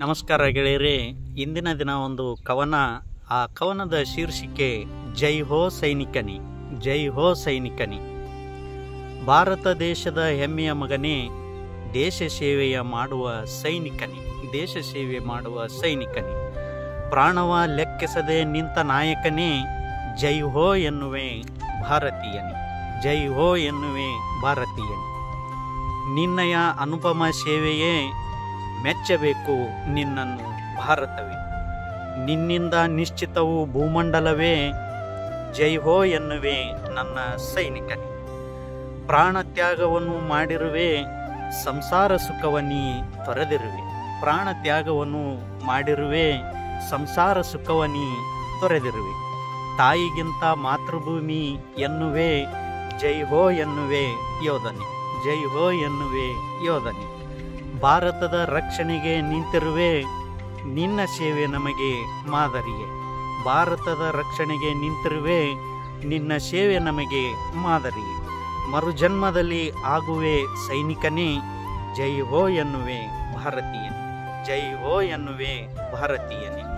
ನಮಸ್ಕಾರ ಗೆಳೆಯರೇ. ಇಂದಿನ ದಿನ ಒಂದು ಕವನ. ಆ ಕವನದ ಶೀರ್ಷಿಕೆ ಜೈ ಹೋ ಸೈನಿಕನಿ, ಜೈ ಹೋ ಸೈನಿಕನಿ. ಭಾರತ ದೇಶದ ಹೆಮ್ಮೆಯ ಮಗನೇ, ದೇಶ ಸೇವೆಯ ಮಾಡುವ ಸೈನಿಕನಿ, ದೇಶ ಸೇವೆ ಮಾಡುವ ಸೈನಿಕನಿ. ಪ್ರಾಣವ ಲೆಕ್ಕಿಸದೆ ನಿಂತ ನಾಯಕನೇ, ಜೈ ಹೋ ಎನ್ನುವೆ ಭಾರತೀಯನಿ, ಜೈ ಹೋ ಎನ್ನುವೆ ಭಾರತೀಯನಿ. ನಿನ್ನಯ ಅನುಪಮ ಸೇವೆಯೇ ಮೆಚ್ಚಬೇಕು ನಿನ್ನನ್ನು ಭಾರತವೇ. ನಿನ್ನಿಂದ ನಿಶ್ಚಿತವು ಭೂಮಂಡಲವೇ, ಜೈ ಹೋ ಎನ್ನುವೆ ನನ್ನ ಸೈನಿಕನೇ. ಪ್ರಾಣ ತ್ಯಾಗವನ್ನು ಮಾಡಿರುವೆ, ಸಂಸಾರ ಸುಖವನಿ ತೊರೆದಿರುವೆ. ಪ್ರಾಣ ತ್ಯಾಗವನ್ನು ಮಾಡಿರುವೆ, ಸಂಸಾರ ಸುಖವನಿ ತೊರೆದಿರುವೆ. ತಾಯಿಗಿಂತ ಮಾತೃಭೂಮಿ ಎನ್ನುವೆ, ಜೈ ಹೋ ಎನ್ನುವೆ ಯೋಧನೆ, ಜೈ ಹೋ ಎನ್ನುವೆ ಯೋಧನೆ. ಭಾರತದ ರಕ್ಷಣೆಗೆ ನಿಂತಿರುವೆ, ನಿನ್ನ ಸೇವೆ ನಮಗೆ ಮಾದರಿಯೇ. ಭಾರತದ ರಕ್ಷಣೆಗೆ ನಿಂತಿರುವೆ, ನಿನ್ನ ಸೇವೆ ನಮಗೆ ಮಾದರಿಯೇ. ಮರುಜನ್ಮದಲ್ಲಿ ಆಗುವೆ ಸೈನಿಕನೇ, ಜೈ ಹೋ ಎನ್ನುವೆ ಭಾರತೀಯನೇ, ಜೈ ಹೋ ಎನ್ನುವೆ ಭಾರತೀಯನೇ.